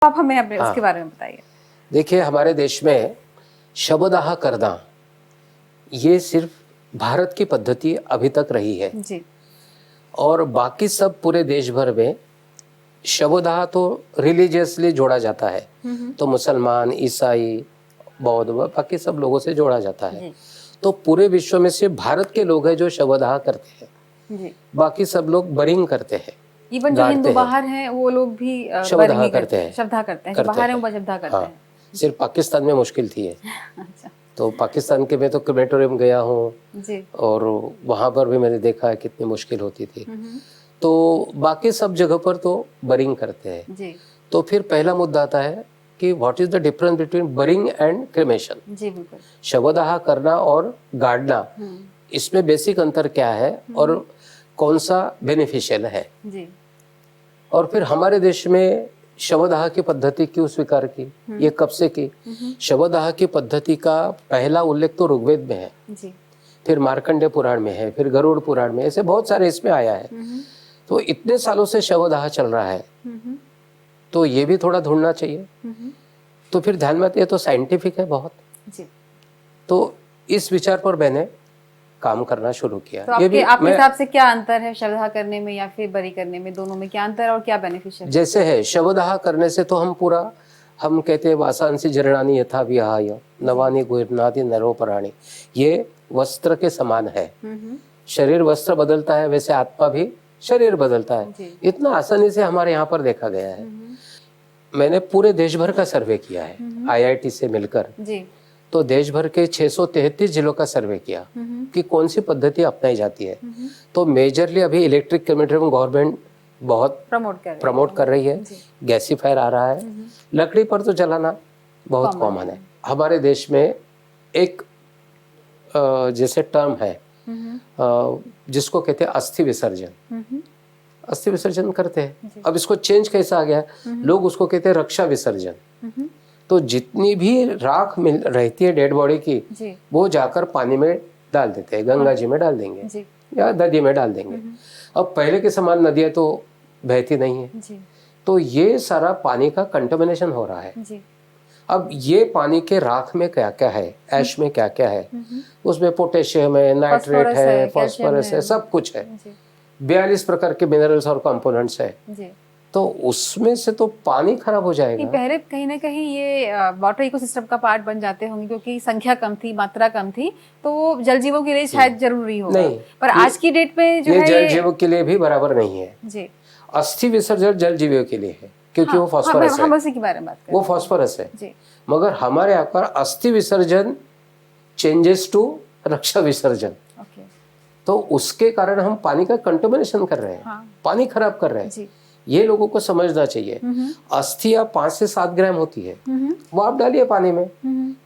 आप हमें अपने उसके बारे में बताइए। देखिए, हमारे देश में शवदाह करना ये सिर्फ भारत की पद्धति अभी तक रही है जी। और बाकी सब पूरे देश भर में शवदाह तो रिलीजियसली जोड़ा जाता है, तो मुसलमान, ईसाई, बौद्ध, बाकी सब लोगों से जोड़ा जाता है। तो पूरे विश्व में सिर्फ भारत के लोग हैं जो शवदाह करते हैं जी। बाकी सब लोग बरिंग करते हैं। इवन जो हिंदू बाहर हैं वो लोग भी शवदाह करते हैं, शवदाह करते हैं, जो बाहर हैं वो शवदाह करते हैं। सिर्फ पाकिस्तान में मुश्किल थी है। अच्छा। तो पाकिस्तान के मैं तो क्रेमेटोरियम गया हूँ जी। और वहाँ पर भी मैंने देखा है कितनी मुश्किल होती थी। तो बाकी सब जगह पर तो बरिंग करते हैं। जी। तो फिर पहला मुद्दा आता है कि what is the difference between burying and cremation. जी बिल्कुल। शवदाह करना और गाड़ना, इसमें बेसिक अंतर क्या है और कौन सा बेनिफिशियल है। जी। और फिर हमारे देश में शवदाह की पद्धति क्यों स्वीकार की, ये कब से की? शवदाह की पद्धति का पहला उल्लेख तो ऋग्वेद में है जी। फिर मार्कंडेय पुराण में है, फिर गरुड़ पुराण में, ऐसे बहुत सारे इसमें आया है। तो इतने सालों से शवदाह चल रहा है तो ये भी थोड़ा ढूंढना चाहिए। तो फिर ध्यान में आती है तो साइंटिफिक है बहुत जी। तो इस विचार पर मैंने काम करना शुरू किया। तो आपके हिसाब से क्या अंतर है शवदाह करने में या फिर बरी करने में, दोनों में क्या अंतर है और क्या बेनिफिशियल है? जैसे है शवदाह करने से तो हम कहते हैं वासांसी जरणानी यथा विहाय नवानी गुरनादि नरो प्राणी, ये वस्त्र के समान है। शरीर वस्त्र बदलता है वैसे आत्मा भी शरीर बदलता है। इतना आसानी से हमारे यहाँ पर देखा गया है। मैंने पूरे देश भर का सर्वे किया है IIT से मिलकर जी। तो देश भर के 633 जिलों का सर्वे किया कि कौन सी पद्धति अपनाई जाती है। तो मेजरली अभी इलेक्ट्रिक क्रेमेटोरियम गवर्नमेंट बहुत प्रमोट कर रही है। गैसीफायर आ रहा है, लकड़ी पर तो चलाना बहुत कॉमन है। हमारे देश में एक जैसे टर्म है जिसको कहते हैं अस्थि विसर्जन। अस्थि विसर्जन करते हैं। अब इसको चेंज कैसा आ गया, लोग उसको कहते हैं रक्षा विसर्जन। तो जितनी भी राख मिल रहती है डेड बॉडी की वो जाकर पानी में डाल देते हैं, गंगा जी में डाल देंगे या नदी में डाल देंगे। अब पहले के समान नदियां तो बहती नहीं है तो ये सारा पानी का कंटामिनेशन हो रहा है। अब ये पानी के राख में क्या क्या है, ऐश में क्या क्या है, उसमें पोटेशियम है, नाइट्रेट है, फास्फोरस है, सब कुछ है। 42 प्रकार के मिनरल्स और कंपोनेंट्स है। तो उसमें से तो पानी खराब हो जाएगा। पहले कहीं ना कहीं ये वाटर इकोसिस्टम का पार्ट बन जाते होंगे क्योंकि संख्या कम थी, मात्रा कम थी, तो जल जीवों के लिए शायद जरूरी होगा। नहीं, पर आज की डेट में जो ये है जल जीवों के लिए भी बराबर नहीं है जी। अस्थि विसर्जन जल जीवों के लिए है क्योंकि वो फास्फोरस है। हम उसी के बारे में बात कर रहे हैं। वो फास्फोरस है जी। मगर हमारे यहाँ पर अस्थि विसर्जन चेंजेस टू रक्षा विसर्जन। तो उसके कारण हम पानी का कंटामिनेशन कर रहे हैं। पानी खराब कर रहे हैं। ये लोगों को समझना चाहिए। अस्थि 5 से 7 ग्राम होती है, वो आप डालिए पानी में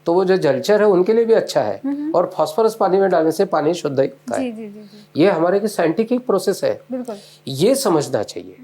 तो वो जो जलचर है उनके लिए भी अच्छा है और फास्फोरस पानी में डालने से पानी शुद्ध होता है। ये हमारे की साइंटिफिक प्रोसेस है, ये समझना चाहिए।